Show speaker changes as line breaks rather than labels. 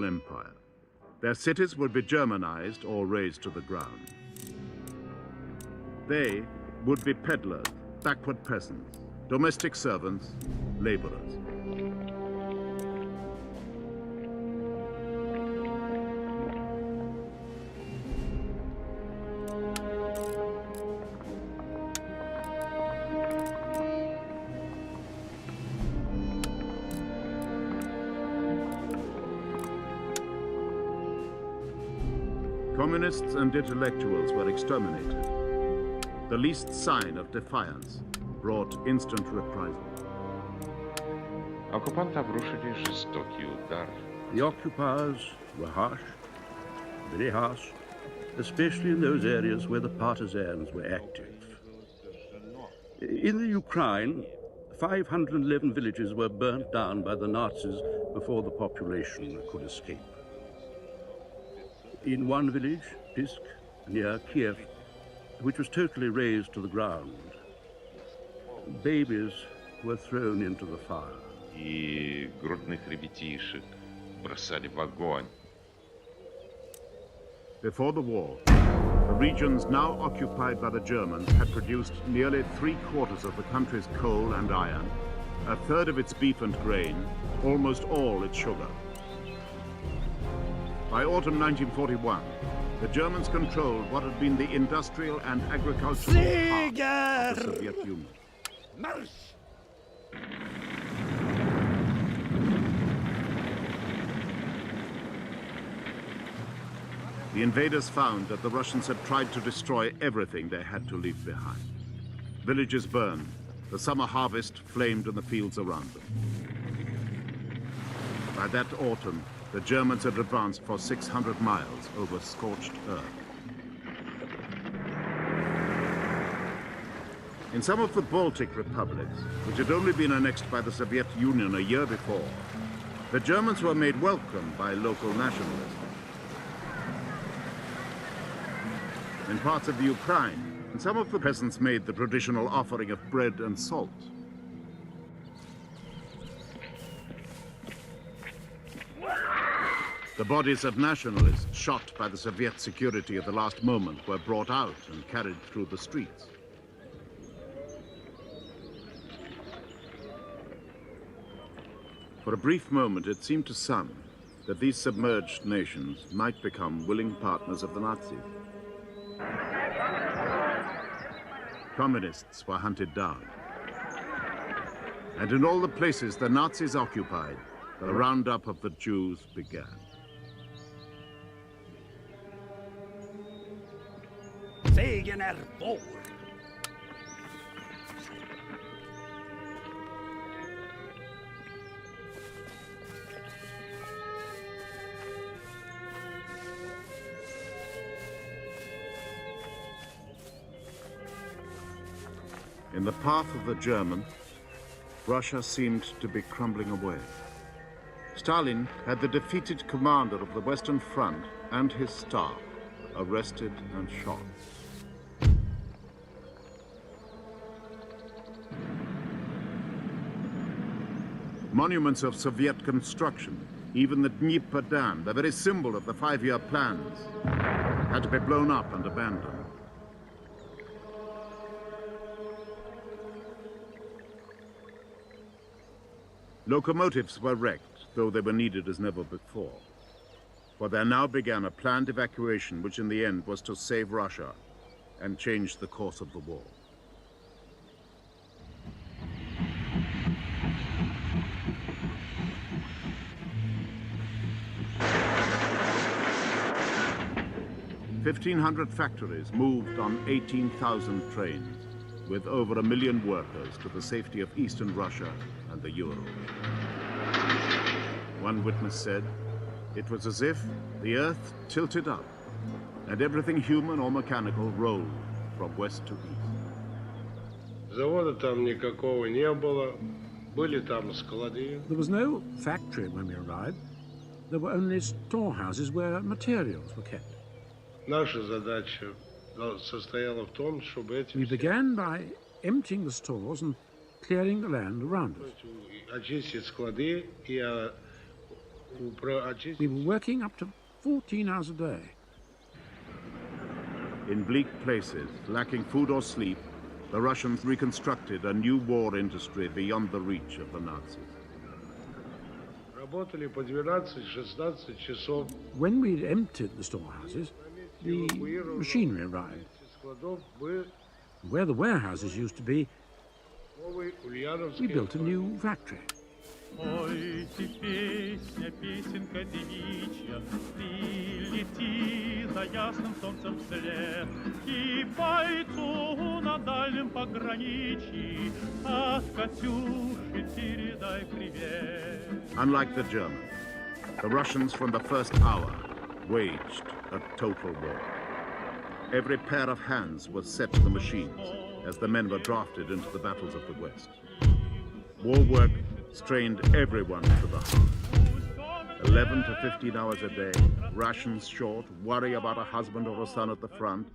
imperial empire. Their cities would be Germanized or razed to the ground. They would be peddlers, backward peasants, domestic servants, laborers. Communists and intellectuals were exterminated. The least sign of defiance brought instant reprisal.
Оккупанты обрушили жестокий удар.
The occupiers were harsh, very harsh, especially in those areas where the partisans were active. In the Ukraine, 511 villages were burnt down by the Nazis before the population could escape. In one village, Pisk, near Kiev, which was totally razed to the ground, babies were thrown into the fire.
И грудных ребятишек бросали в огонь.
Before the war, the regions now occupied by the Germans had produced nearly 3/4 of the country's coal and iron, a third of its beef and grain, almost all its sugar. By autumn 1941, the Germans controlled what had been the industrial and agricultural heart of the Soviet Union.
March!
The invaders found that the Russians had tried to destroy everything they had to leave behind. Villages burned, the summer harvest flamed in the fields around them. By that autumn, the Germans had advanced for 600 miles over scorched earth. In some of the Baltic republics, which had only been annexed by the Soviet Union a year before, the Germans were made welcome by local nationalists. In parts of the Ukraine, some of the peasants made the traditional offering of bread and salt. The bodies of nationalists shot by the Soviet security at the last moment were brought out and carried through the streets. For a brief moment, it seemed to some that these submerged nations might become willing partners of the Nazis. Communists were hunted down. And in all the places the Nazis occupied, the roundup of the Jews began.
Segern är vår!
In the path of the German, Russia seemed to be crumbling away. Stalin had the defeated commander of the Western Front and his staff arrested and shot. Monuments of Soviet construction, even the Dnieper Dam, the very symbol of the 5-year plans, had to be blown up and abandoned. Locomotives were wrecked, though they were needed as never before. For there now began a planned evacuation which in the end was to save Russia and change the course of the war. "1,500 factories moved on 18,000 trains, with over 1 million workers to the safety of Eastern Russia and the Urals. One witness said, it was as if the earth tilted up and everything human or mechanical rolled from west to east.
Завода там никакого не было, были там склады.
There was no factory when we arrived. There were only storehouses where materials were kept.
Наша задача состояла в том, чтобы эти...
We began by emptying the stores and clearing the land around us.
Очистить склады и
We were working up to 14 hours a day.
In bleak places, lacking food or sleep, the Russians reconstructed a new war industry beyond the reach of the Nazis.
Работали по 12-16 часов.
When we'd emptied the storehouses, the machinery arrived.
Складов мы
Where the warehouses used to be,
новый
we
Ульяновский.
built a new factory.
Пойте песня, песенка девичья, ты лети за ясным солнцем вслед, и бойцу на дальнем пограничье от Катюши передай привет.
Unlike the Germans, the Russians from the first hour waged a total war. Every pair of hands was set to the machines as the men were drafted into the battles of the West. War work strained everyone to the heart. 11 to 15 hours a day, rations short, worry about a husband or a son at the front,